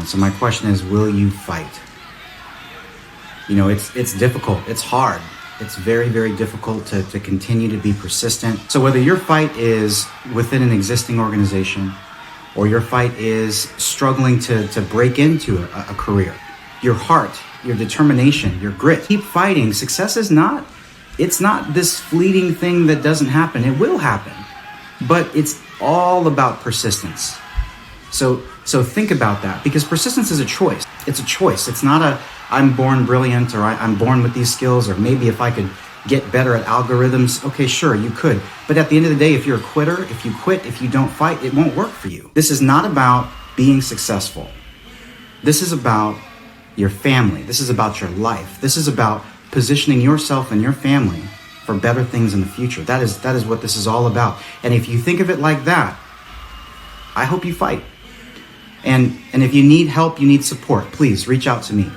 So my question is, will you fight? You know, it's difficult, it's hard. It's very, very difficult to continue to be persistent. So whether your fight is within an existing organization or your fight is struggling to break into a career, your heart, your determination, your grit, keep fighting. Success is not, it's not this fleeting thing that doesn't happen. It will happen, but it's all about persistence. So think about that, because persistence is a choice. It's a choice. It's not a, I'm born brilliant, or I'm born with these skills, or maybe if I could get better at algorithms, okay, sure, you could. But at the end of the day, if you're a quitter, if you quit, if you don't fight, it won't work for you. This is not about being successful. This is about your family. This is about your life. This is about positioning yourself and your family for better things in the future. That is what this is all about. And if you think of it like that, I hope you fight. And if you need help, you need support, please reach out to me.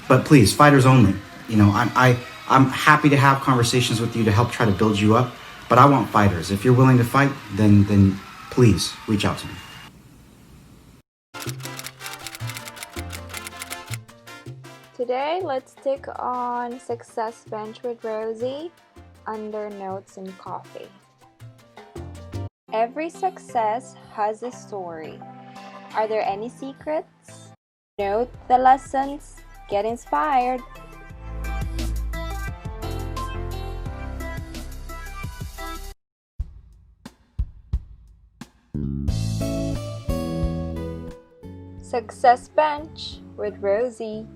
But please, fighters only. You know, I'm happy to have conversations with you to help try to build you up, but I want fighters. If you're willing to fight, then please reach out to me. Today, let's take on Success Bench with Rosy under Notes and Coffee. Every success has a story. Are there any secrets? Note the lessons. Get inspired. Success Bench with Rosy.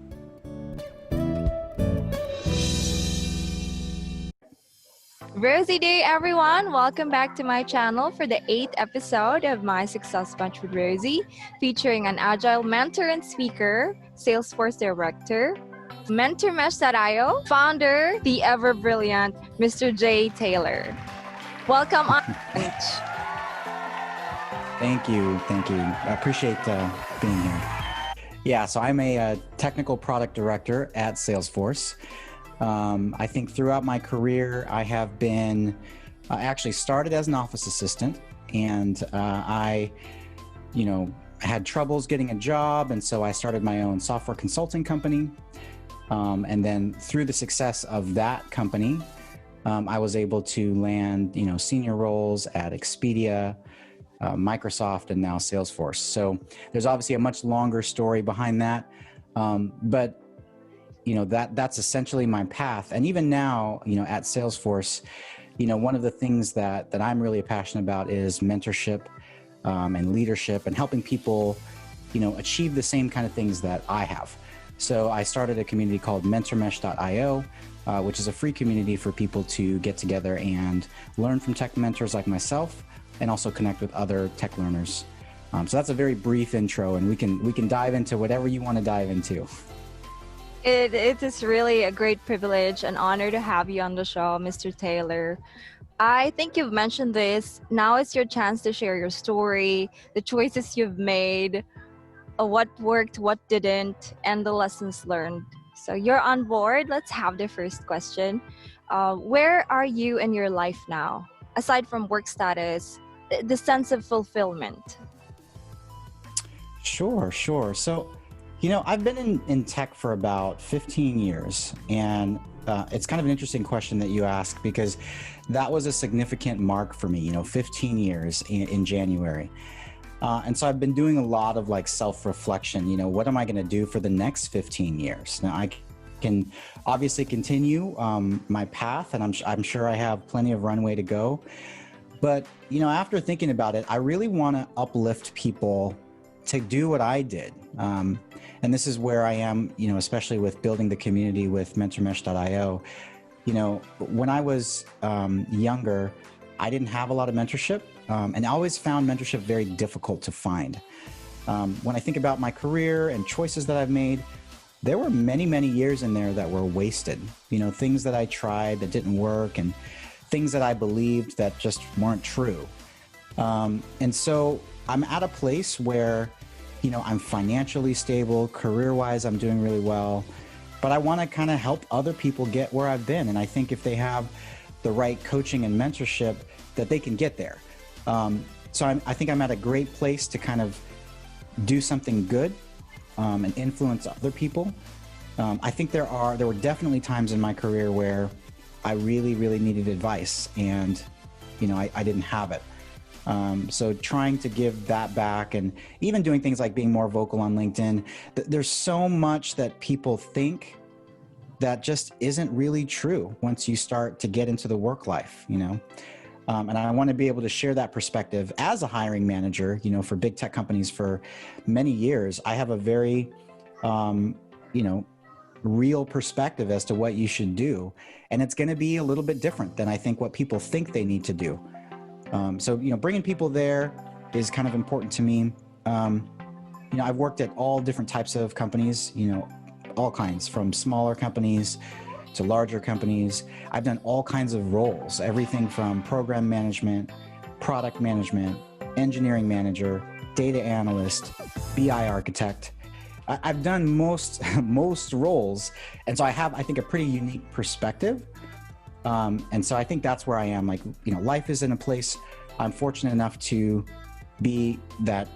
Rosy Day, everyone! Welcome back to my channel for the 8th episode of my Success Bunch with Rosy, featuring an agile mentor and speaker, Salesforce director, MentorMesh.io, founder, the ever-brilliant Mr. J. Taylor. Welcome on Bunch. Thank you. I appreciate being here. Yeah, so I'm a technical product director at Salesforce. I think throughout my career, I have been, I actually started as an office assistant, and I had troubles getting a job. And so I started my own software consulting company. And then through the success of that company, I was able to land, senior roles at Expedia, Microsoft, and now Salesforce. So there's obviously a much longer story behind that. But that's essentially my path. And even now, at Salesforce, one of the things that I'm really passionate about is mentorship and leadership, and helping people, achieve the same kind of things that I have. So I started a community called MentorMesh.io, which is a free community for people to get together and learn from tech mentors like myself, and also connect with other tech learners. So that's a very brief intro, and we can dive into whatever you want to dive into. It is really a great privilege and honor to have you on the show, Mr. Taylor. I think you've mentioned this. Now is your chance to share your story, the choices you've made, what worked, what didn't, and the lessons learned. So you're on board. Let's have the first question. Where are you in your life now? Aside from work status, the sense of fulfillment. Sure. So, I've been in tech for about 15 years, and it's kind of an interesting question that you ask, because that was a significant mark for me, 15 years in January. And so I've been doing a lot of self-reflection, what am I going to do for the next 15 years? Now, I can obviously continue my path, and I'm sure I have plenty of runway to go. But, after thinking about it, I really want to uplift people to do what I did. And this is where I am, especially with building the community with MentorMesh.io. When I was younger, I didn't have a lot of mentorship, and I always found mentorship very difficult to find. When I think about my career and choices that I've made, there were many, many years in there that were wasted. Things that I tried that didn't work, and things that I believed that just weren't true. And so I'm at a place where, I'm financially stable, career-wise, I'm doing really well, but I want to kind of help other people get where I've been. And I think if they have the right coaching and mentorship, that they can get there. So I think I'm at a great place to kind of do something good and influence other people. I think there were definitely times in my career where I really, really needed advice, and I didn't have it. So trying to give that back, and even doing things like being more vocal on LinkedIn. There's so much that people think that just isn't really true once you start to get into the work life, and I want to be able to share that perspective as a hiring manager, for big tech companies for many years. I have a very, real perspective as to what you should do. And it's going to be a little bit different than I think what people think they need to do. So bringing people there is kind of important to me. I've worked at all different types of companies, all kinds, from smaller companies to larger companies. I've done all kinds of roles, everything from program management, product management, engineering manager, data analyst, BI architect. I've done most roles, and so I have, I think, a pretty unique perspective. And so I think that's where I am. Like, life is in a place I'm fortunate enough to be that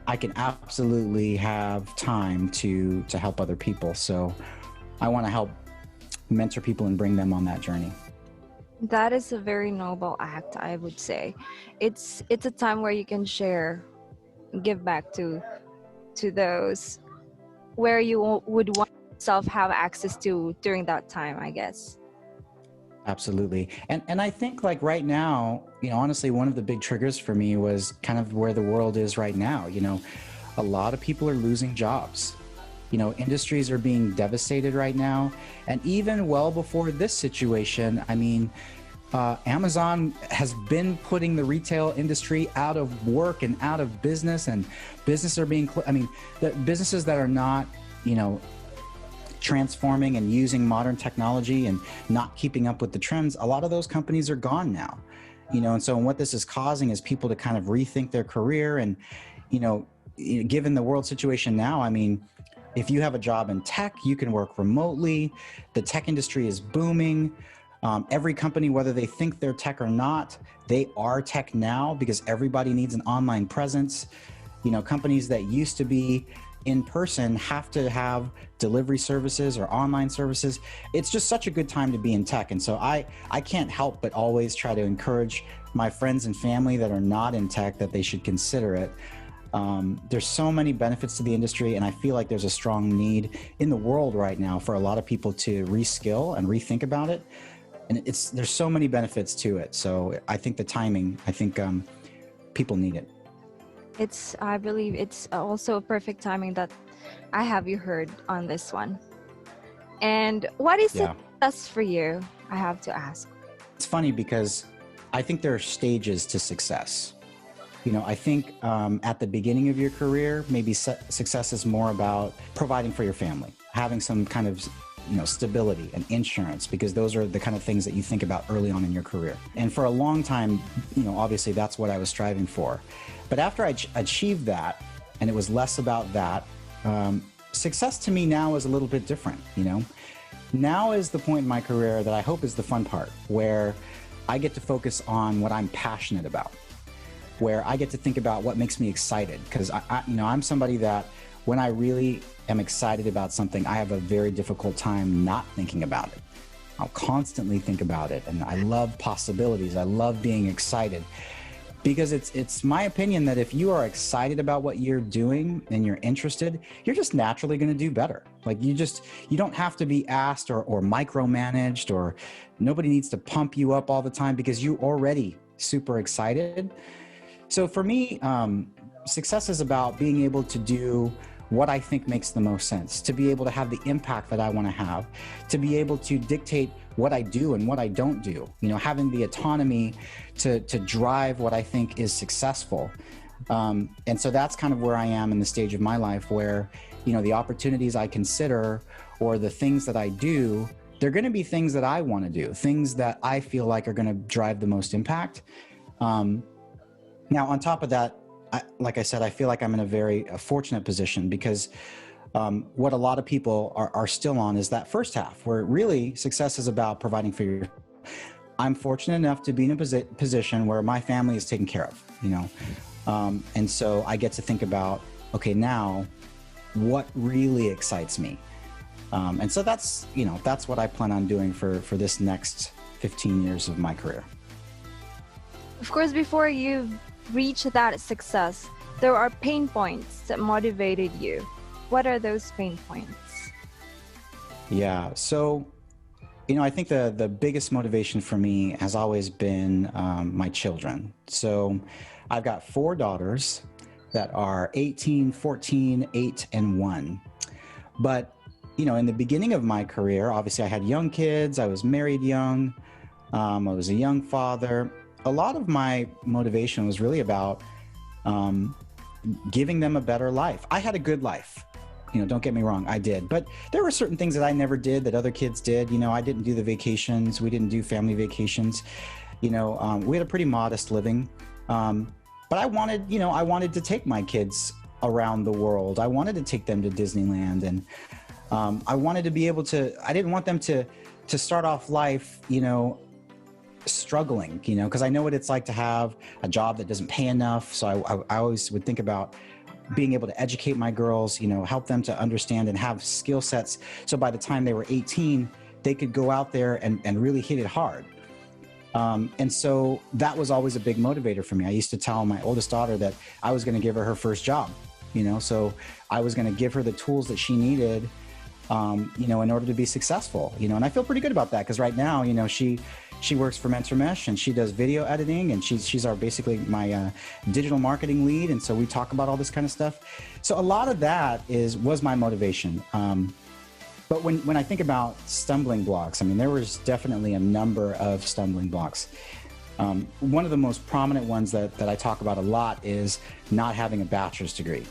I can absolutely have time to help other people. So I want to help mentor people and bring them on that journey. That is a very noble act, I would say. It's a time where you can share, give back to those where you would want yourself have access to during that time, I guess. Absolutely. And I think, like, right now, honestly, one of the big triggers for me was kind of where the world is right now. A lot of people are losing jobs. Industries are being devastated right now. And even well before this situation, Amazon has been putting the retail industry out of work and out of business, and businesses are being, the businesses that are not, transforming and using modern technology and not keeping up with the trends, a lot of those companies are gone now. And so what this is causing is people to kind of rethink their career. And, given the world situation now, if you have a job in tech, you can work remotely. The tech industry is booming. Every company, whether they think they're tech or not, they are tech now, because everybody needs an online presence. Companies that used to be in person have to have delivery services or online services. It's just such a good time to be in tech. And so I can't help but always try to encourage my friends and family that are not in tech that they should consider it. There's so many benefits to the industry, and I feel like there's a strong need in the world right now for a lot of people to reskill and rethink about it. And there's so many benefits to it. So I think the timing, people need it. I believe it's also perfect timing that I have you heard on this one. And what is success for you? I have to ask. It's funny because I think there are stages to success. I think at the beginning of your career, maybe success is more about providing for your family, having some kind of stability and insurance, because those are the kind of things that you think about early on in your career. And for a long time, obviously that's what I was striving for. But after I achieved that, and it was less about that, success to me now is a little bit different. Now is the point in my career that I hope is the fun part, where I get to focus on what I'm passionate about, where I get to think about what makes me excited. Because I'm somebody that when I really am excited about something, I have a very difficult time not thinking about it. I'll constantly think about it, and I love possibilities. I love being excited, because it's my opinion that if you are excited about what you're doing and you're interested, you're just naturally going to do better. Like, you don't have to be asked or micromanaged, or nobody needs to pump you up all the time, because you're already super excited. So for me, success is about being able to do what I think makes the most sense, to be able to have the impact that I want to have, to be able to dictate what I do and what I don't do, having the autonomy to drive what I think is successful. And so that's kind of where I am in the stage of my life where, the opportunities I consider or the things that I do, they're going to be things that I want to do, things that I feel like are going to drive the most impact. Now, on top of that, like I said, I feel like I'm in a very fortunate position, because what a lot of people are still on is that first half, where really success is about providing for your. I'm fortunate enough to be in a position where my family is taken care of, and so I get to think about, okay, now what really excites me. And so that's what I plan on doing for this next 15 years of my career. Of course, before you reach that success, there are pain points that motivated you. What are those pain points? Yeah, so I think the biggest motivation for me has always been my children. So I've got 4 daughters that are 18, 14, 8, and 1. But, in the beginning of my career, obviously I had young kids, I was married young, I was a young father. A lot of my motivation was really about giving them a better life. I had a good life. Don't get me wrong, I did. But there were certain things that I never did that other kids did. I didn't do the vacations. We didn't do family vacations. We had a pretty modest living. But I wanted to take my kids around the world. I wanted to take them to Disneyland. And I wanted to be able to, I didn't want them to start off life, struggling, because I know what it's like to have a job that doesn't pay enough. So I always would think about being able to educate my girls, help them to understand and have skill sets. So by the time they were 18, they could go out there and really hit it hard. And so that was always a big motivator for me. I used to tell my oldest daughter that I was going to give her her first job, so I was going to give her the tools that she needed, in order to be successful, and I feel pretty good about that because right now, she works for Mentor Mesh and she does video editing and she's basically my digital marketing lead. And so we talk about all this kind of stuff. So a lot of that was my motivation. But when I think about stumbling blocks, there was definitely a number of stumbling blocks. One of the most prominent ones that I talk about a lot is not having a bachelor's degree.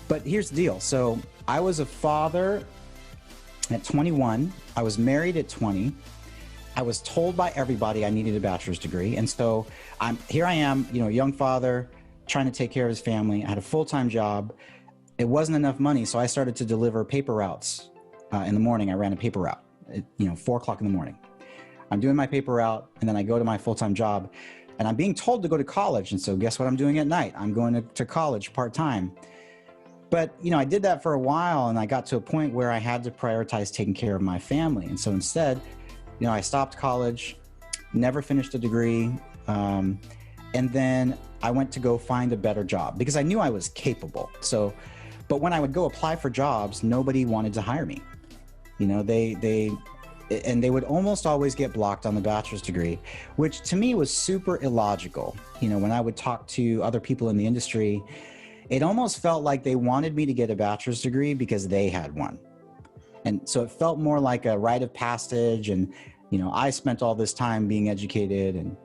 But here's the deal. So I was a father at 21. I was married at 20. I was told by everybody I needed a bachelor's degree. And so here I am, a young father trying to take care of his family. I had a full-time job. It wasn't enough money. So I started to deliver paper routes in the morning. I ran a paper route at 4 o'clock in the morning. I'm doing my paper route and then I go to my full-time job and I'm being told to go to college. And so guess what I'm doing at night? I'm going to college part-time. But, I did that for a while and I got to a point where I had to prioritize taking care of my family. And so instead, I stopped college, never finished a degree, and then I went to go find a better job because I knew I was capable. But when I would go apply for jobs, nobody wanted to hire me. They would almost always get blocked on the bachelor's degree, which to me was super illogical. When I would talk to other people in the industry, it almost felt like they wanted me to get a bachelor's degree because they had one. And so it felt more like a rite of passage and, I spent all this time being educated and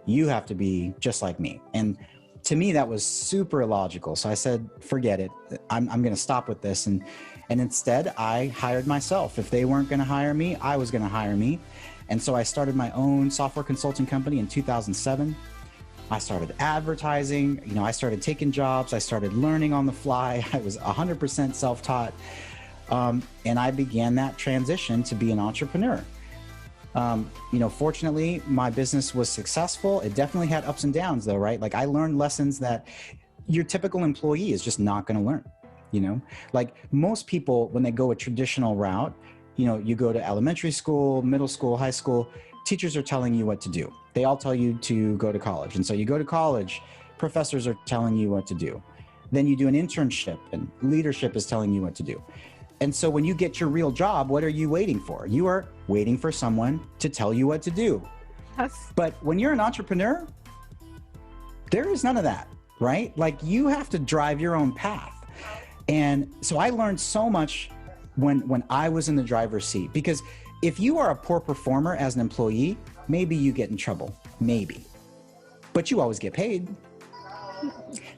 you have to be just like me. And to me, that was super illogical. So I said, forget it. I'm going to stop with this. And instead I hired myself. If they weren't going to hire me, I was going to hire me. And so I started my own software consulting company in 2007. I started advertising, I started taking jobs. I started learning on the fly. I was 100% self-taught. And I began that transition to be an entrepreneur. Fortunately, my business was successful. It definitely had ups and downs though, right? Like I learned lessons that your typical employee is just not going to learn, like most people, when they go a traditional route, you go to elementary school, middle school, high school, teachers are telling you what to do. They all tell you to go to college. And so you go to college, professors are telling you what to do. Then you do an internship and leadership is telling you what to do. And so when you get your real job, what are you waiting for? You are waiting for someone to tell you what to do. Yes. But when you're an entrepreneur, there is none of that, right? Like you have to drive your own path. And so I learned so much when I was in the driver's seat, because if you are a poor performer as an employee, maybe you get in trouble, maybe, but you always get paid.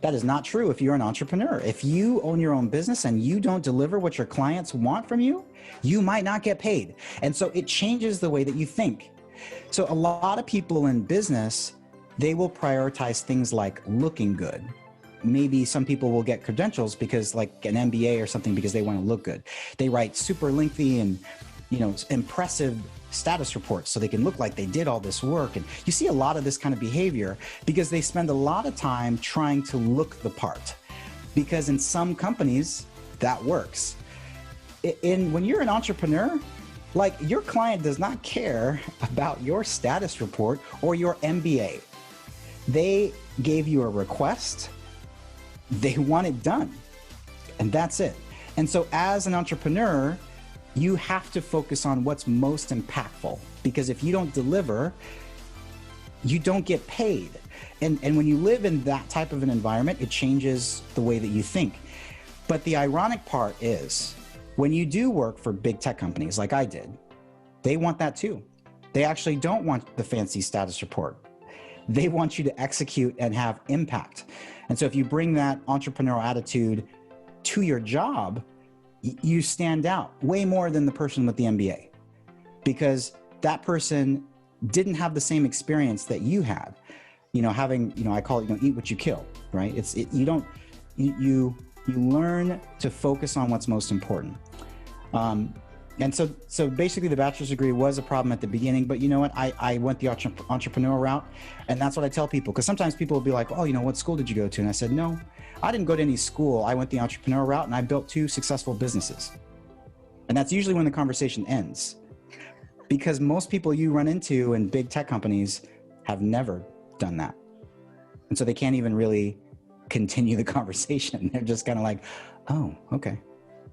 That is not true if you're an entrepreneur. If you own your own business and you don't deliver what your clients want from you, you might not get paid. And so it changes the way that you think. So a lot of people in business, they will prioritize things like looking good. Maybe some people will get credentials because like an MBA or something because they want to look good. They write super lengthy and impressive status reports so they can look like they did all this work. And you see a lot of this kind of behavior because they spend a lot of time trying to look the part. Because in some companies, that works. When you're an entrepreneur, like, your client does not care about your status report or your MBA. They gave you a request. They want it done. And that's it. And so as an entrepreneur, you have to focus on what's most impactful, because if you don't deliver, you don't get paid. And when you live in that type of an environment, it changes the way that you think. But the ironic part is, when you do work for big tech companies like I did, they want that too. They actually don't want the fancy status report. They want you to execute and have impact. And so if you bring that entrepreneurial attitude to your job, you stand out way more than the person with the MBA, because that person didn't have the same experience that you had. Having, I call it, eat what you kill, right? You learn to focus on what's most important. And so basically the bachelor's degree was a problem at the beginning, but you know what? I went the entrepreneur route, and that's what I tell people, because sometimes people will be like, oh, what school did you go to? And I said, no, I didn't go to any school. I went the entrepreneur route, and I built 2 successful businesses. And that's usually when the conversation ends, because most people you run into in big tech companies have never done that. And so they can't even really continue the conversation. They're just kind of like, oh, okay.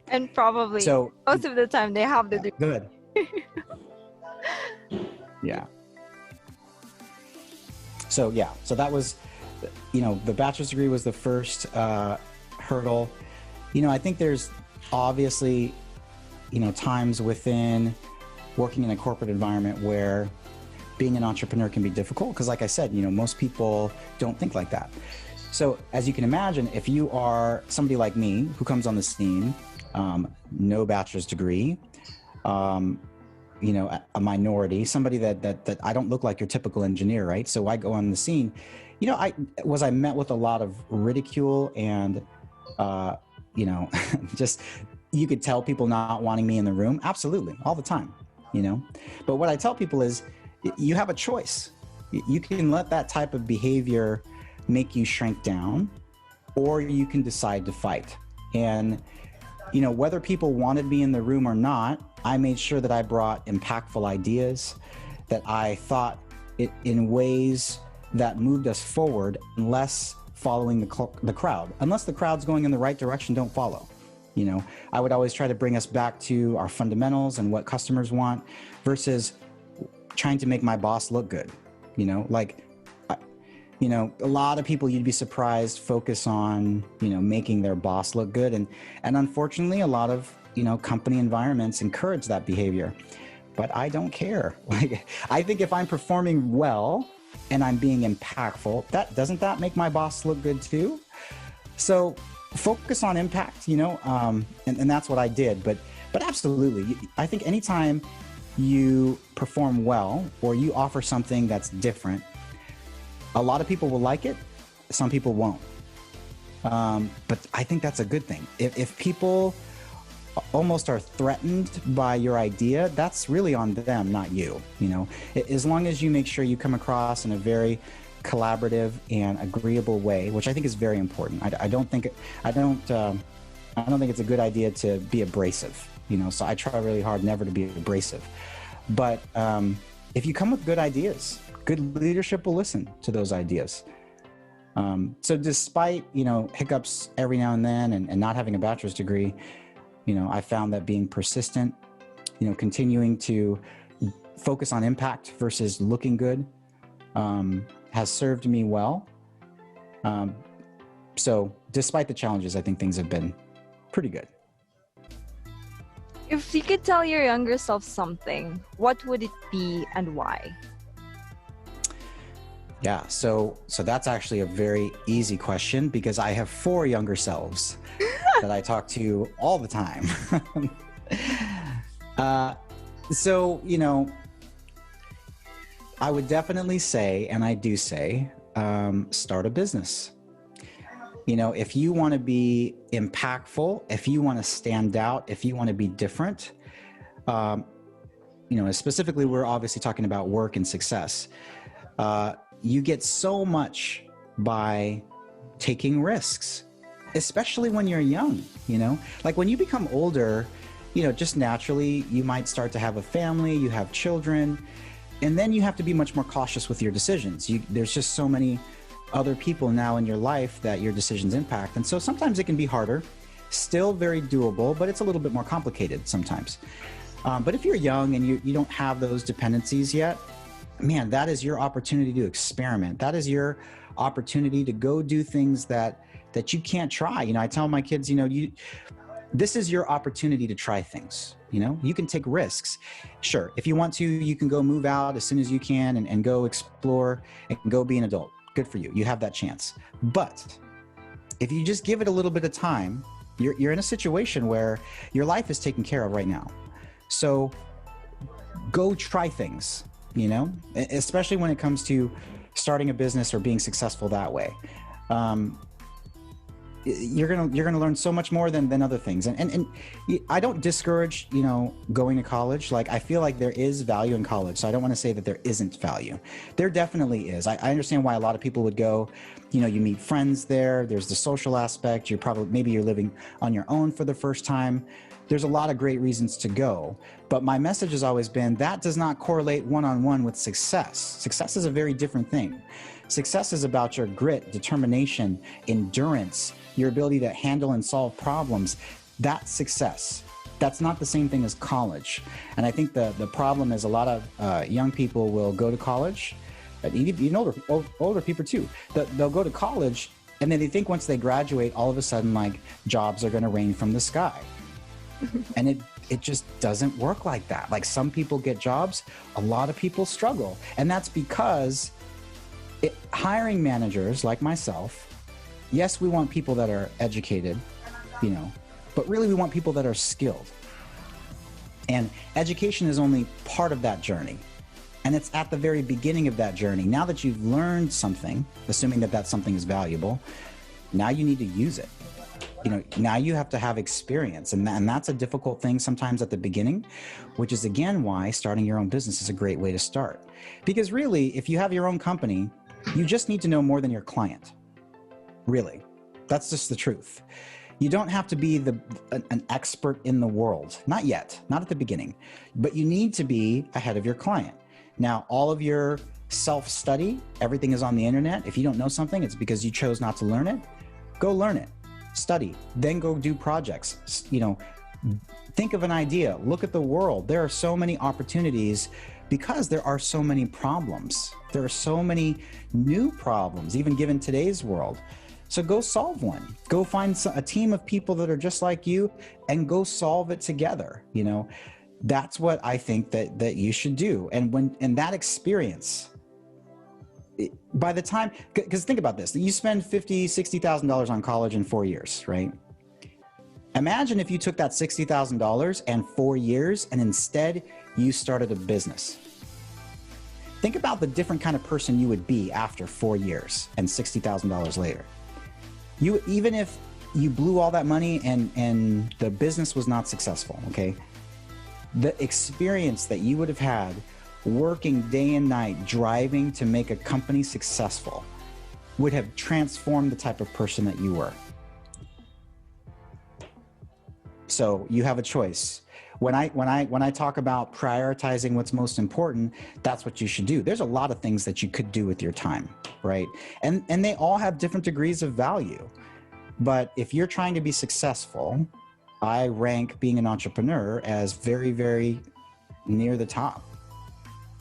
And probably most of the time they have the degree. Good. Yeah. So that was, the bachelor's degree was the first hurdle. I think there's obviously, times within working in a corporate environment where being an entrepreneur can be difficult, because like I said, most people don't think like that. So as you can imagine, if you are somebody like me who comes on the scene, no bachelor's degree, a minority, somebody that I don't look like your typical engineer, right? So I go on the scene, I met with a lot of ridicule and, just, you could tell people not wanting me in the room. Absolutely. All the time, but what I tell people is, you have a choice. You can let that type of behavior make you shrink down, or you can decide to fight. And whether people wanted me in the room or not, I made sure that I brought impactful ideas, that I thought it in ways that moved us forward, less following the crowd. Unless the crowd's going in the right direction, don't follow. I would always try to bring us back to our fundamentals and what customers want, versus trying to make my boss look good. A lot of people, you'd be surprised, focus on, making their boss look good. And unfortunately, a lot of, company environments encourage that behavior. But I don't care. I think if I'm performing well and I'm being impactful, doesn't that make my boss look good too? So focus on impact, and that's what I did. But absolutely, I think anytime you perform well or you offer something that's different, a lot of people will like it, some people won't. But I think that's a good thing. If people almost are threatened by your idea, that's really on them, not you. As long as you make sure you come across in a very collaborative and agreeable way, which I think is very important. I don't think it's a good idea to be abrasive. So I try really hard never to be abrasive. But if you come with good ideas, good leadership will listen to those ideas. So despite, hiccups every now and then and not having a bachelor's degree, I found that being persistent, continuing to focus on impact versus looking good, has served me well. So despite the challenges, I think things have been pretty good. If you could tell your younger self something, what would it be and why? Yeah, so that's actually a very easy question, because I have 4 younger selves that I talk to all the time. I would definitely say, and I do say, start a business. If you want to be impactful, if you want to stand out, if you want to be different, specifically, we're obviously talking about work and success. You get so much by taking risks, especially when you're young, like when you become older, just naturally, you might start to have a family, you have children, and then you have to be much more cautious with your decisions. There's just so many other people now in your life that your decisions impact. And so sometimes it can be harder, still very doable, but it's a little bit more complicated sometimes. But if you're young and you don't have those dependencies yet, man, that is your opportunity to experiment. That is your opportunity to go do things that you can't try. I tell my kids, this is your opportunity to try things. You can take risks. Sure, if you want to, you can go move out as soon as you can and go explore and go be an adult. Good for you. You have that chance. But if you just give it a little bit of time, you're in a situation where your life is taken care of right now. So go try things, especially when it comes to starting a business or being successful that way. You're gonna learn so much more than other things. And I don't discourage, going to college. Like, I feel like there is value in college. So I don't want to say that there isn't value. There definitely is. I understand why a lot of people would go. You meet friends there. There's the social aspect. Maybe you're living on your own for the first time. There's a lot of great reasons to go. But my message has always been that does not correlate one-on-one with success. Success is a very different thing. Success is about your grit, determination, endurance, your ability to handle and solve problems. That's success. That's not the same thing as college. And I think the problem is a lot of young people will go to college, even older people too. They'll go to college and then they think once they graduate, all of a sudden, like, jobs are going to rain from the sky. And it just doesn't work like that. Like, some people get jobs, a lot of people struggle. And that's because hiring managers like myself, yes, we want people that are educated, but really we want people that are skilled. And education is only part of that journey. And it's at the very beginning of that journey. Now that you've learned something, assuming that something is valuable, now you need to use it. Now you have to have experience, and that's a difficult thing sometimes at the beginning, which is again why starting your own business is a great way to start. Because really, if you have your own company, you just need to know more than your client. Really, that's just the truth. You don't have to be an expert in the world, not yet, not at the beginning, but you need to be ahead of your client. Now, all of your self-study, everything is on the internet. If you don't know something, it's because you chose not to learn it. Go learn it. Study, then go do projects. Think of an idea, look at the world. There are so many opportunities because there are so many problems. There are so many new problems, even given today's world. So go solve one. Go find a team of people that are just like you and go solve it together. That's what I think that you should do. And that experience, by the time, because think about this, you spend $50,000, $60,000 on college in 4 years, right? Imagine if you took that $60,000 and 4 years and instead you started a business. Think about the different kind of person you would be after 4 years and $60,000 later. Even if you blew all that money and the business was not successful, okay? The experience that you would have had working day and night, driving to make a company successful, would have transformed the type of person that you were. So you have a choice. When I talk about prioritizing what's most important, that's what you should do. There's a lot of things that you could do with your time, right? And they all have different degrees of value. But if you're trying to be successful, I rank being an entrepreneur as very, very near the top.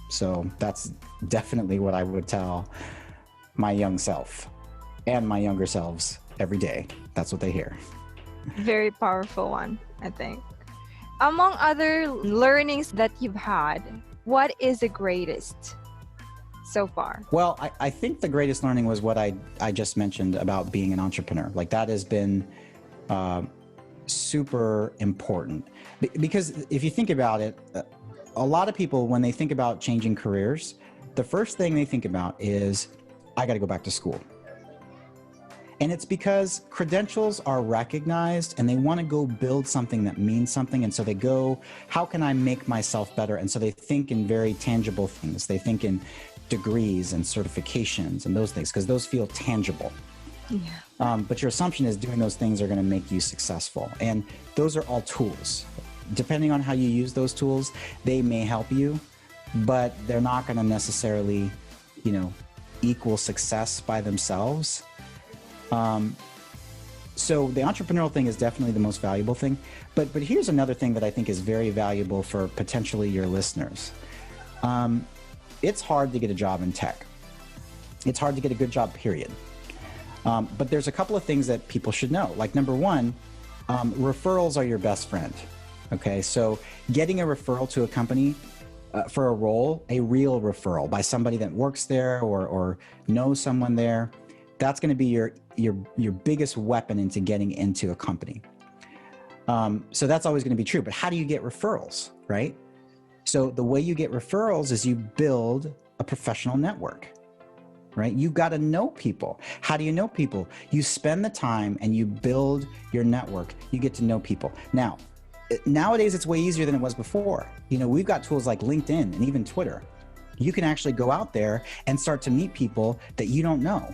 So that's definitely what I would tell my young self and my younger selves every day. That's what they hear. Very powerful one, I think. Among other learnings that you've had, what is the greatest so far? Well, I think the greatest learning was what I just mentioned about being an entrepreneur. Like, that has been super important. Because if you think about it, a lot of people, when they think about changing careers, the first thing they think about is, I got to go back to school. And it's because credentials are recognized and they want to go build something that means something. And so they go, how can I make myself better? And so they think in very tangible things. They think in degrees and certifications and those things, because those feel tangible. But your assumption is doing those things are going to make you successful. And those are all tools. Depending on how you use those tools, they may help you, but they're not going to necessarily, equal success by themselves. So the entrepreneurial thing is definitely the most valuable thing. But here's another thing that I think is very valuable for potentially your listeners. It's hard to get a job in tech. It's hard to get a good job, period. But there's a couple of things that people should know. Like number one, referrals are your best friend. Okay, so getting a referral to a company for a role, a real referral by somebody that works there or knows someone there, that's going to be your biggest weapon into getting into a company. So that's always going to be true. But how do you get referrals, right? So the way you get referrals is you build a professional network, right? You got to know people. How do you know people? You spend the time and you build your network. You get to know people. Now, nowadays it's way easier than it was before. We've got tools like LinkedIn and even Twitter. You can actually go out there and start to meet people that you don't know.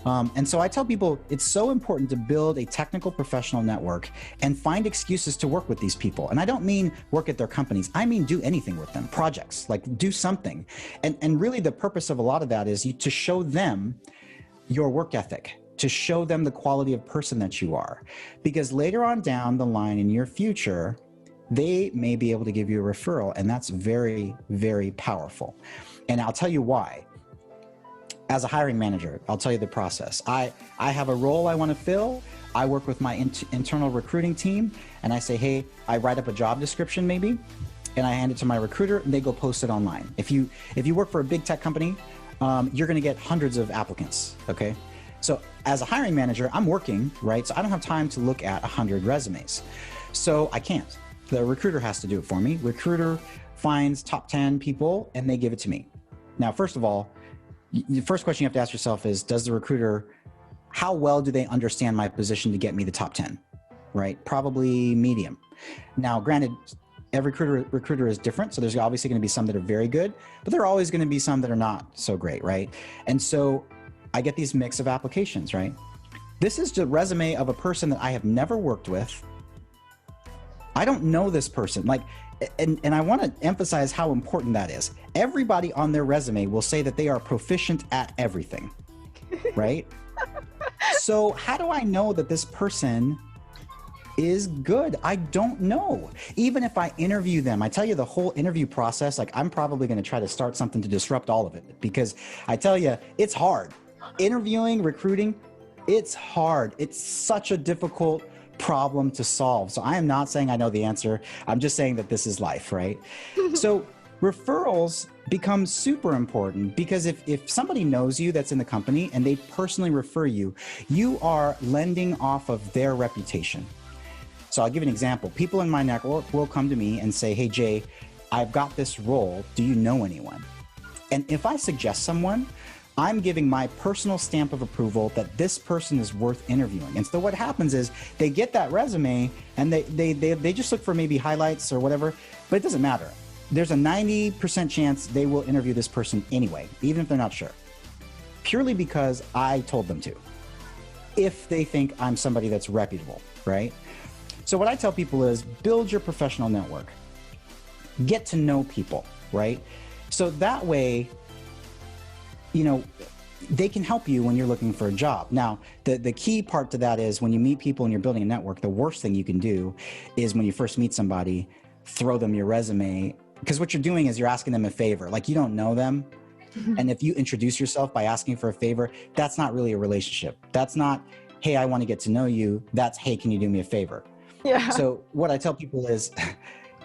And so I tell people it's so important to build a technical professional network and find excuses to work with these people. And I don't mean work at their companies. I mean do anything with them, projects, like do something. And really the purpose of a lot of that is to show them your work ethic, to show them the quality of person that you are. Because later on down the line in your future, they may be able to give you a referral. And that's very, very powerful. And I'll tell you why. As a hiring manager, I'll tell you the process. I have a role I want to fill. I work with my internal recruiting team and I say, hey, I write up a job description maybe, and I hand it to my recruiter and they go post it online. If you work for a big tech company, you're going to get hundreds of applicants, okay? So as a hiring manager, I'm working, right? So I don't have time to look at 100 resumes. So I can't. The recruiter has to do it for me. Recruiter finds top 10 people and they give it to me. Now, first of all, the first question you have to ask yourself is, does the recruiter, how well do they understand my position to get me the top 10, right? Probably medium. Now, granted, every recruiter is different. So there's obviously going to be some that are very good, but there are always going to be some that are not so great, right? And so I get these mix of applications, right? This is the resume of a person that I have never worked with. I don't know this person. And I want to emphasize how important that is. Everybody on their resume will say that they are proficient at everything, right? So how do I know that this person is good? I don't know. Even if I interview them, I tell you the whole interview process, I'm probably going to try to start something to disrupt all of it, because I tell you, it's hard. Interviewing, recruiting, it's hard. It's such a difficult problem to solve. So I am not saying I know the answer. I'm just saying that this is life, right? So referrals become super important, because if somebody knows you that's in the company and they personally refer you, you are lending off of their reputation. So I'll give an example. People in my network will come to me and say, hey, Jay, I've got this role. Do you know anyone? And if I suggest someone, I'm giving my personal stamp of approval that this person is worth interviewing. And so what happens is they get that resume and they just look for maybe highlights or whatever, but it doesn't matter. There's a 90% chance they will interview this person anyway, even if they're not sure, purely because I told them to, if they think I'm somebody that's reputable, right? So what I tell people is build your professional network, get to know people, right? So that way, they can help you when you're looking for a job. Now, the key part to that is when you meet people and you're building a network, the worst thing you can do is when you first meet somebody, throw them your resume, because what you're doing is you're asking them a favor. Like, you don't know them. And if you introduce yourself by asking for a favor, that's not really a relationship. That's not, hey, I want to get to know you. That's, hey, can you do me a favor? Yeah. So what I tell people is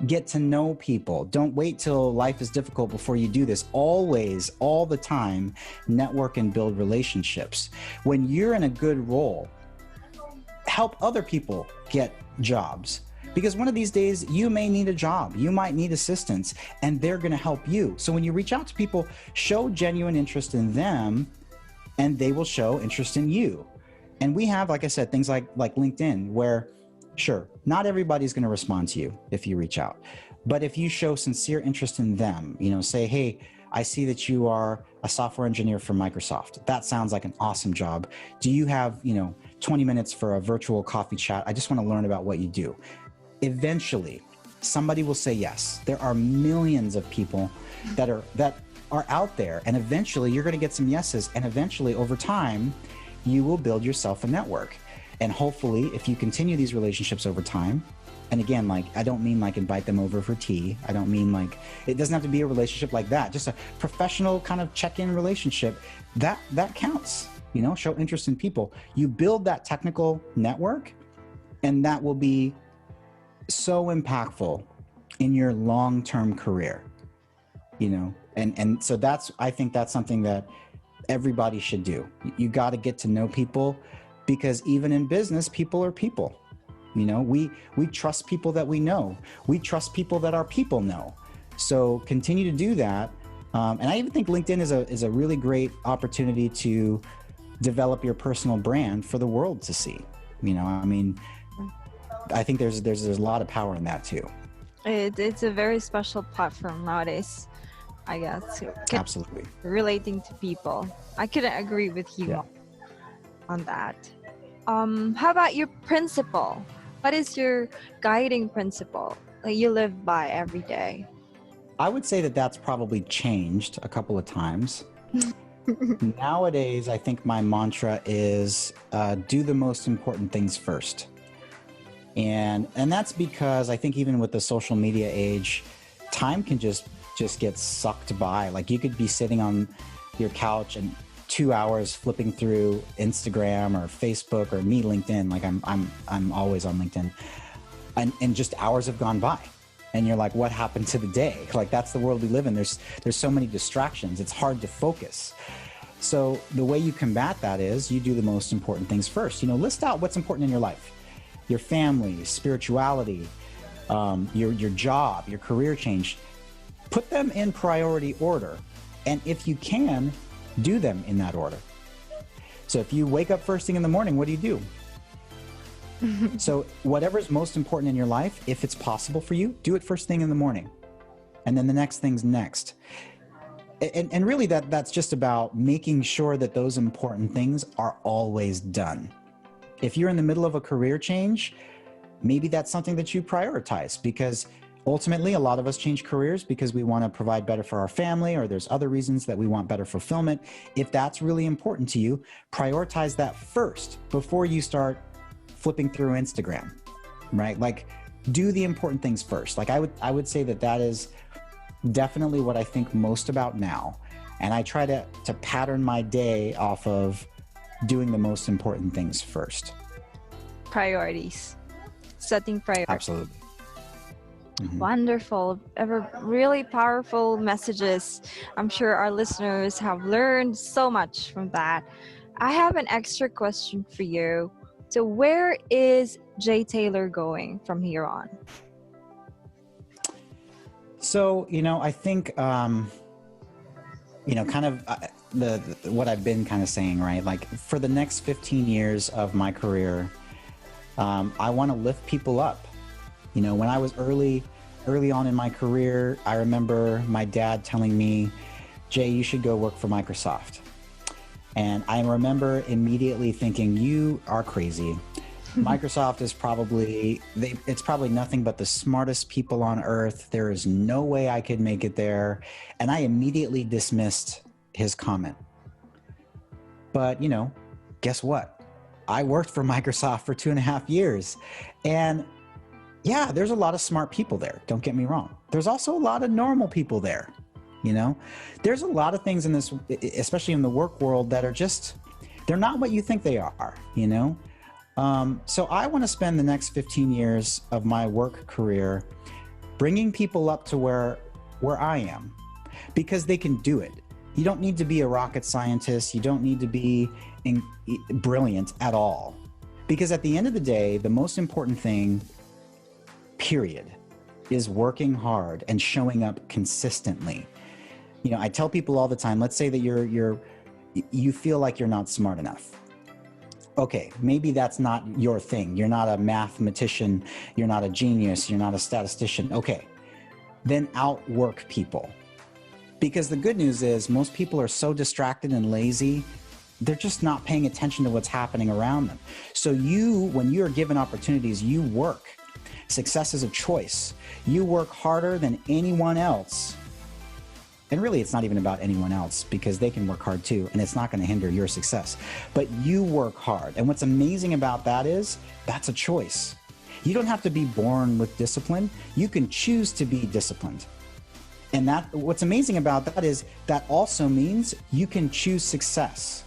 get to know people. Don't wait till life is difficult before you do this. Always, all the time, network and build relationships. When you're in a good role, help other people get jobs. Because one of these days, you may need a job. You might need assistance, and they're going to help you. So when you reach out to people, show genuine interest in them, and they will show interest in you. And we have, like I said, things like LinkedIn, where sure, not everybody's going to respond to you if you reach out. But if you show sincere interest in them, say, hey, I see that you are a software engineer for Microsoft. That sounds like an awesome job. Do you have, 20 minutes for a virtual coffee chat? I just want to learn about what you do. Eventually, somebody will say yes. There are millions of people that are out there, and eventually you're going to get some yeses, and eventually over time, you will build yourself a network. And hopefully, if you continue these relationships over time, and again, I don't mean invite them over for tea. I don't mean it doesn't have to be a relationship like that. Just a professional kind of check-in relationship, that counts. Show interest in people. You build that technical network, and that will be so impactful in your long-term career, and so I think that's something that everybody should do. You got to get to know people, because even in business, people are people. We trust people that we know. We trust people that our people know. So continue to do that. And I even think LinkedIn is a really great opportunity to develop your personal brand for the world to see. I think there's a lot of power in that too. It's a very special platform nowadays, I guess. Absolutely. Relating to people. I couldn't agree with you on that. How about your principle? What is your guiding principle that you live by every day? I would say that that's probably changed a couple of times. Nowadays, I think my mantra is do the most important things first. And that's because I think even with the social media age, time can just get sucked by. You could be sitting on your couch and 2 hours flipping through Instagram or Facebook or LinkedIn. I'm always on LinkedIn, and just hours have gone by, and you're like, what happened to the day? That's the world we live in. There's so many distractions. It's hard to focus. So the way you combat that is you do the most important things first. List out what's important in your life, your family, spirituality, your job, your career change. Put them in priority order, and if you can, do them in that order. So if you wake up first thing in the morning, what do you do? So whatever's most important in your life, if it's possible for you, do it first thing in the morning, and then the next thing's next. And really that's just about making sure that those important things are always done. If you're in the middle of a career change, maybe that's something that you prioritize, because ultimately, a lot of us change careers because we want to provide better for our family, or there's other reasons that we want better fulfillment. If that's really important to you, prioritize that first before you start flipping through Instagram, right? Do the important things first. I would say that is definitely what I think most about now. And I try to pattern my day off of doing the most important things first. Priorities. Setting priorities. Absolutely. Mm-hmm. Wonderful. Ever really powerful messages. I'm sure our listeners have learned so much from that. I have an extra question for you. So where is Jay Taylor going from here on? So, I think, what I've been kind of saying, right? For the next 15 years of my career, I want to lift people up. When I was early on in my career, I remember my dad telling me, Jay, you should go work for Microsoft. And I remember immediately thinking, you are crazy. Microsoft is it's probably nothing but the smartest people on earth. There is no way I could make it there. And I immediately dismissed his comment. But, guess what? I worked for Microsoft for 2.5 years. And yeah, there's a lot of smart people there. Don't get me wrong. There's also a lot of normal people there. There's a lot of things in this, especially in the work world, that are they're not what you think they are, So I want to spend the next 15 years of my work career bringing people up to where I am, because they can do it. You don't need to be a rocket scientist. You don't need to be brilliant at all. Because at the end of the day, the most important thing, period, is working hard and showing up consistently. I tell people all the time, let's say that you feel like you're not smart enough. Okay, maybe that's not your thing. You're not a mathematician. You're not a genius. You're not a statistician. Okay, then outwork people. Because the good news is most people are so distracted and lazy, they're just not paying attention to what's happening around them. So when you're given opportunities, you work. Success is a choice. You work harder than anyone else. And really, it's not even about anyone else, because they can work hard too, and it's not going to hinder your success. But you work hard. And what's amazing about that is that's a choice. You don't have to be born with discipline. You can choose to be disciplined. And what's amazing about that is that also means you can choose success.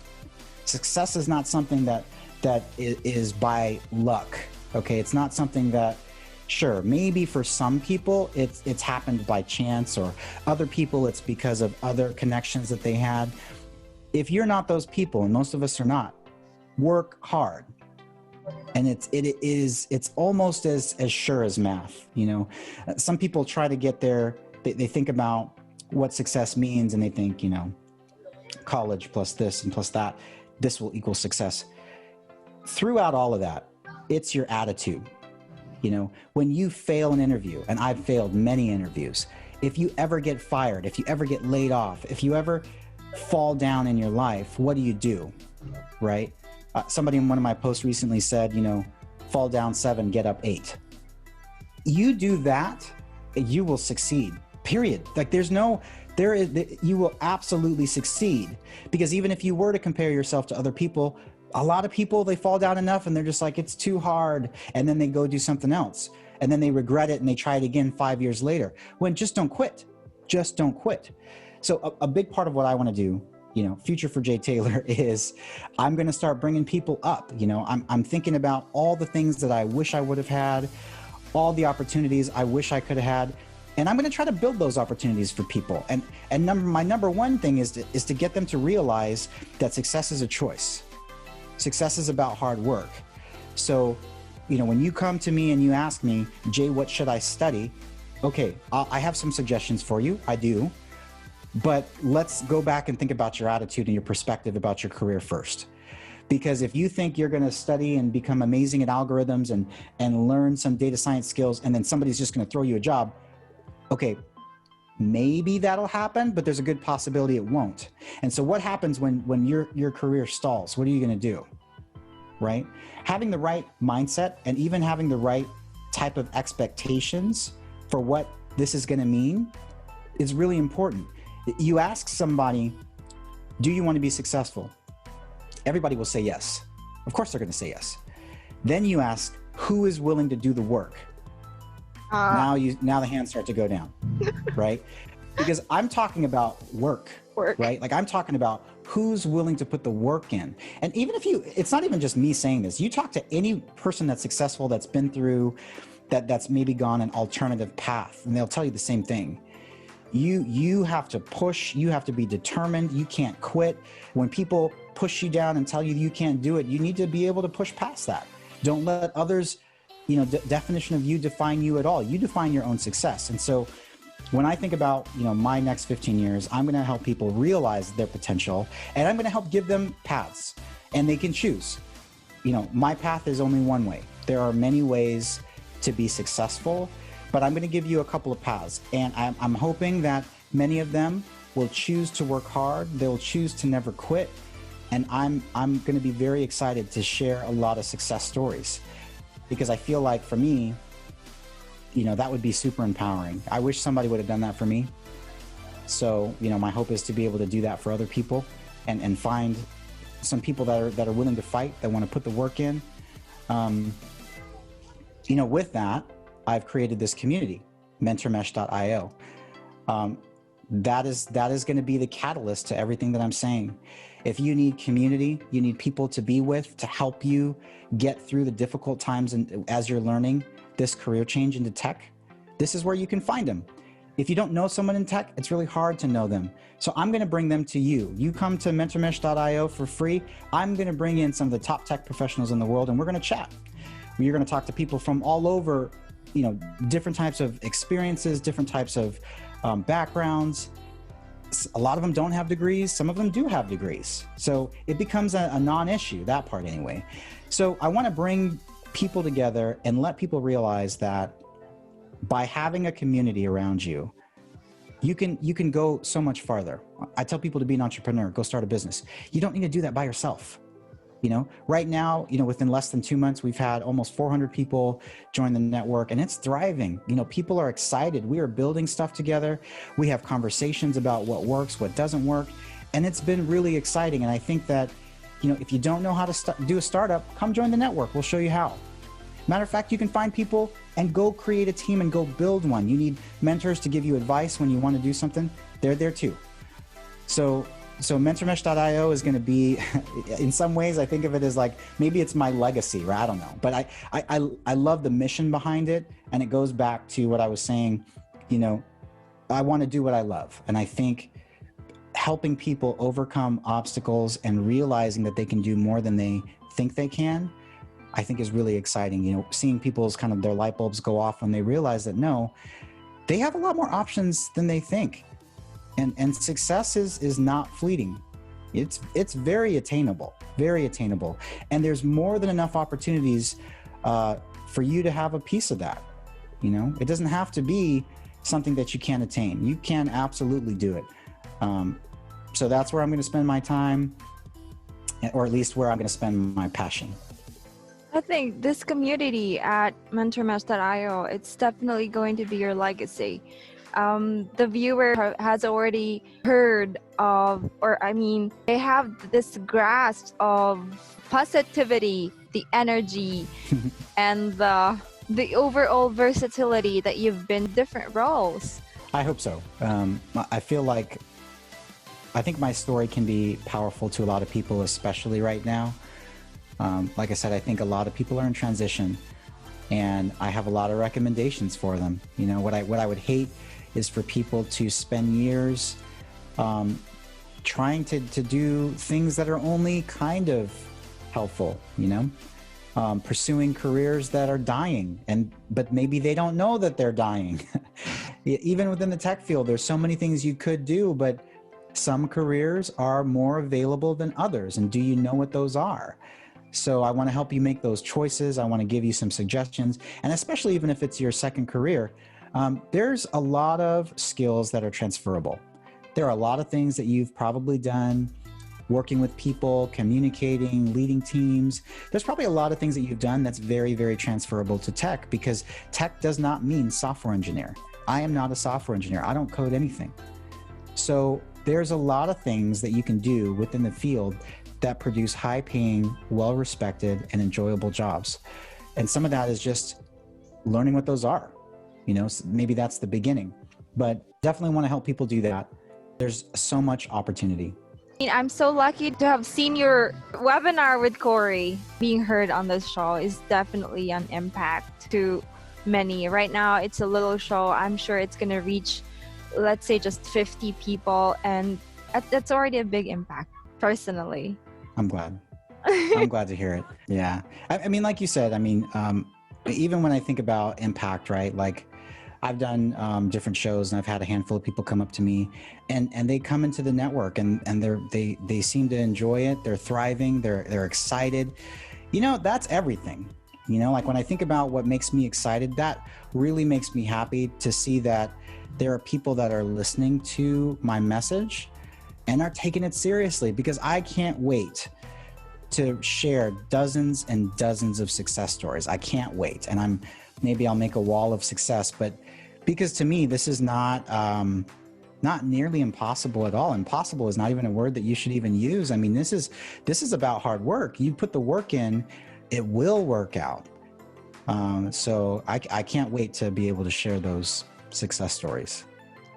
Success is not something that is by luck. Okay, it's not something that, sure, maybe for some people it's happened by chance, or other people it's because of other connections that they had. If you're not those people, and most of us are not, work hard. And it's almost as sure as math. You know, some people try to get there. They think about what success means, and they think, you know, college plus this and plus that, this will equal success. Throughout all of that, it's your attitude. You know, when you fail an interview, and I've failed many interviews, if you ever get fired, if you ever get laid off, if you ever fall down in your life, what do? Right? Somebody in one of my posts recently said, you know, fall down 7, get up 8. You do that, you will succeed, period. Like you will absolutely succeed, because even if you were to compare yourself to other people, a lot of people, they fall down enough and they're just like, it's too hard. And then they go do something else. And then they regret it and they try it again 5 years later. When just don't quit. Just don't quit. So a big part of what I want to do, you know, Future for Jay Taylor, is I'm going to start bringing people up. You know, I'm thinking about all the things that I wish I would have had, all the opportunities I wish I could have had. And I'm going to try to build those opportunities for people. And my number one thing is to get them to realize that success is a choice. Success is about hard work. So, you know, when you come to me and you ask me, Jay, what should I study? Okay, I have some suggestions for you. I do. But let's go back and think about your attitude and your perspective about your career first. Because if you think you're going to study and become amazing at algorithms and learn some data science skills, and then somebody's just going to throw you a job, okay, maybe that'll happen, but there's a good possibility it won't. And so what happens when your career stalls? What are you going to do? Right? Having the right mindset, and even having the right type of expectations for what this is going to mean, is really important. You ask somebody, do you want to be successful? Everybody will say yes. Of course they're going to say yes. Then you ask, who is willing to do the work? Now the hands start to go down, right? Because I'm talking about work, right? Like I'm talking about who's willing to put the work in. And even if it's not even just me saying this, you talk to any person that's successful, that's been through, that's maybe gone an alternative path, and they'll tell you the same thing. You have to push, you have to be determined, you can't quit. When people push you down and tell you you can't do it, you need to be able to push past that. Don't let others, you know, definition of you define you at all. You define your own success. And so when I think about, you know, my next 15 years, I'm going to help people realize their potential, and I'm going to help give them paths, and they can choose. You know, my path is only one way. There are many ways to be successful, but I'm going to give you a couple of paths, and I'm hoping that many of them will choose to work hard. They'll choose to never quit. And I'm going to be very excited to share a lot of success stories, because I feel like for me, you know, that would be super empowering. I wish somebody would have done that for me. So, you know, my hope is to be able to do that for other people, and find some people that are willing to fight, that want to put the work in. You know, with that, I've created this community, mentormesh.io. That is going to be the catalyst to everything that I'm saying. If you need community, you need people to be with, to help you get through the difficult times, and as you're learning this career change into tech, this is where you can find them. If you don't know someone in tech, it's really hard to know them. So I'm going to bring them to you. You come to mentormesh.io for free. I'm going to bring in some of the top tech professionals in the world, and we're going to chat. You're going to talk to people from all over, you know, different types of experiences, different types of backgrounds. A lot of them don't have degrees. Some of them do have degrees. So it becomes a non-issue, that part anyway. So I want to bring people together and let people realize that by having a community around you, you can go so much farther. I tell people to be an entrepreneur, go start a business. You don't need to do that by yourself. Right now, within less than 2 months, we've had almost 400 people join the network, and it's thriving. People are excited. We are building stuff together. We have conversations about what works, what doesn't work, and it's been really exciting. And I think that, if you don't know how to do a startup, come join the network. We'll show you how. Matter of fact, you can find people and go create a team and go build one. You need mentors to give you advice when you want to do something. They're there too. So mentormesh.io is going to be, in some ways, I think of it as like, maybe it's my legacy, right? I don't know. But I love the mission behind it. And it goes back to what I was saying, I want to do what I love. And I think helping people overcome obstacles and realizing that they can do more than they think they can, I think is really exciting. Seeing people's kind of their light bulbs go off when they realize that, no, they have a lot more options than they think. And success is not fleeting. It's very attainable, very attainable. And there's more than enough opportunities for you to have a piece of that. It doesn't have to be something that you can't attain. You can absolutely do it. So that's where I'm going to spend my time, or at least where I'm going to spend my passion. I think this community at mentormesh.io, it's definitely going to be your legacy. The viewer has already heard of, they have this grasp of positivity, the energy, and the overall versatility that you've been in different roles. I hope so. I think my story can be powerful to a lot of people, especially right now. Like I said, I think a lot of people are in transition, and I have a lot of recommendations for them. What I would hate is for people to spend years trying to do things that are only kind of helpful, pursuing careers that are dying, but maybe they don't know that they're dying. Even within the tech field, there's so many things you could do, but some careers are more available than others. And do you know what those are? So I want to help you make those choices. I want to give you some suggestions. And especially even if it's your second career, there's a lot of skills that are transferable. There are a lot of things that you've probably done, working with people, communicating, leading teams. There's probably a lot of things that you've done that's very, very transferable to tech, because tech does not mean software engineer. I am not a software engineer. I don't code anything. So there's a lot of things that you can do within the field that produce high-paying, well-respected, and enjoyable jobs. And some of that is just learning what those are. Maybe that's the beginning, but definitely want to help people do that. There's so much opportunity. I'm so lucky to have seen your webinar with Corey. Being heard on this show is definitely an impact to many. Right now, it's a little show. I'm sure it's going to reach, let's say, just 50 people, and that's already a big impact, personally. I'm glad. I'm glad to hear it. Yeah. Like you said, even when I think about impact, right? Like, I've done different shows, and I've had a handful of people come up to me, and they come into the network, and they seem to enjoy it. They're thriving. They're excited. That's everything. Like when I think about what makes me excited, that really makes me happy to see that there are people that are listening to my message and are taking it seriously, because I can't wait to share dozens and dozens of success stories. I can't wait. And maybe I'll make a wall of success, but because to me, this is not nearly impossible at all. Impossible is not even a word that you should even use. This is about hard work. You put the work in, it will work out. So I can't wait to be able to share those success stories.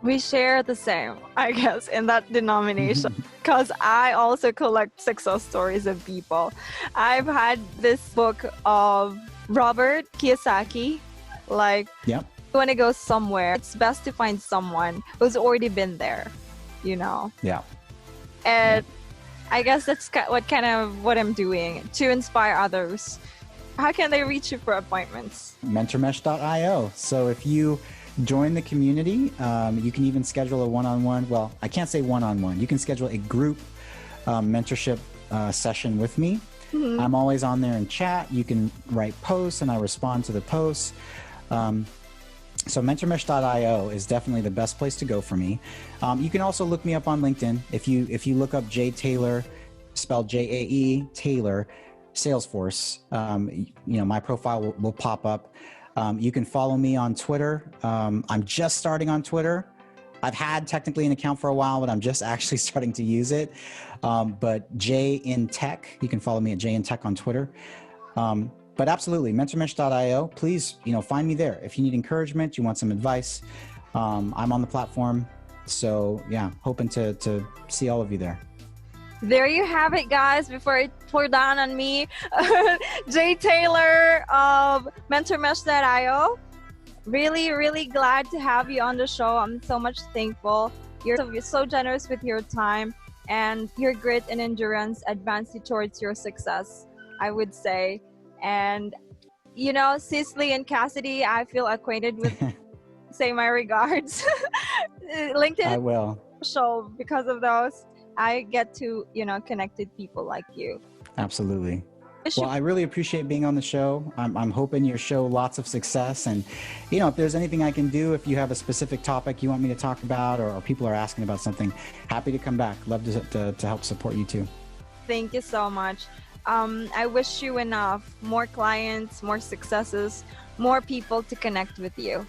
We share the same, I guess, in that denomination, because I also collect success stories of people. I've had this book of Robert Kiyosaki, Yep. You want to go somewhere, it's best to find someone who's already been there, Yeah. And I guess that's what I'm doing to inspire others. How can they reach you for appointments? Mentormesh.io. So if you join the community, you can even schedule a one-on-one. Well, I can't say one-on-one. You can schedule a group mentorship session with me. Mm-hmm. I'm always on there in chat. You can write posts, and I respond to the posts. So mentormesh.io is definitely the best place to go for me. You can also look me up on LinkedIn. If you look up Jay Taylor, spelled Jae Taylor, Salesforce, my profile will pop up. You can follow me on Twitter. I'm just starting on Twitter. I've had technically an account for a while, but I'm just actually starting to use it. But Jay in Tech, you can follow me at Jay in Tech on Twitter. But absolutely, mentormesh.io. Please, find me there. If you need encouragement, you want some advice, I'm on the platform. So yeah, hoping to see all of you there. There you have it, guys. Before it pour down on me, Jay Taylor of mentormesh.io. Really, really glad to have you on the show. I'm so much thankful. You're so generous with your time, and your grit and endurance advance you towards your success, I would say. And Cicely and Cassidy, I feel acquainted with. Say my regards. LinkedIn I will. show because of those. I get to connect with people like you. Absolutely. Well, I really appreciate being on the show. I'm hoping your show lots of success. And, if there's anything I can do, if you have a specific topic you want me to talk about, or people are asking about something, happy to come back. Love to help support you too. Thank you so much. I wish you enough, more clients, more successes, more people to connect with you.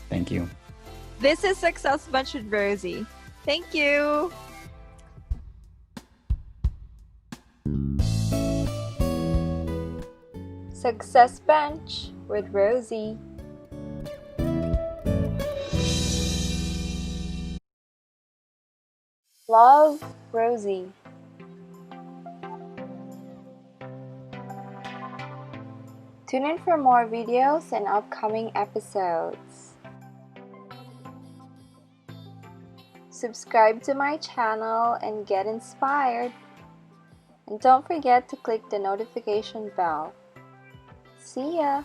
Thank you. This is Success Bunch with Rosy. Thank you. Success Bench with Rosy. Love, Rosy. Tune in for more videos and upcoming episodes. Subscribe to my channel and get inspired. And don't forget to click the notification bell. See ya!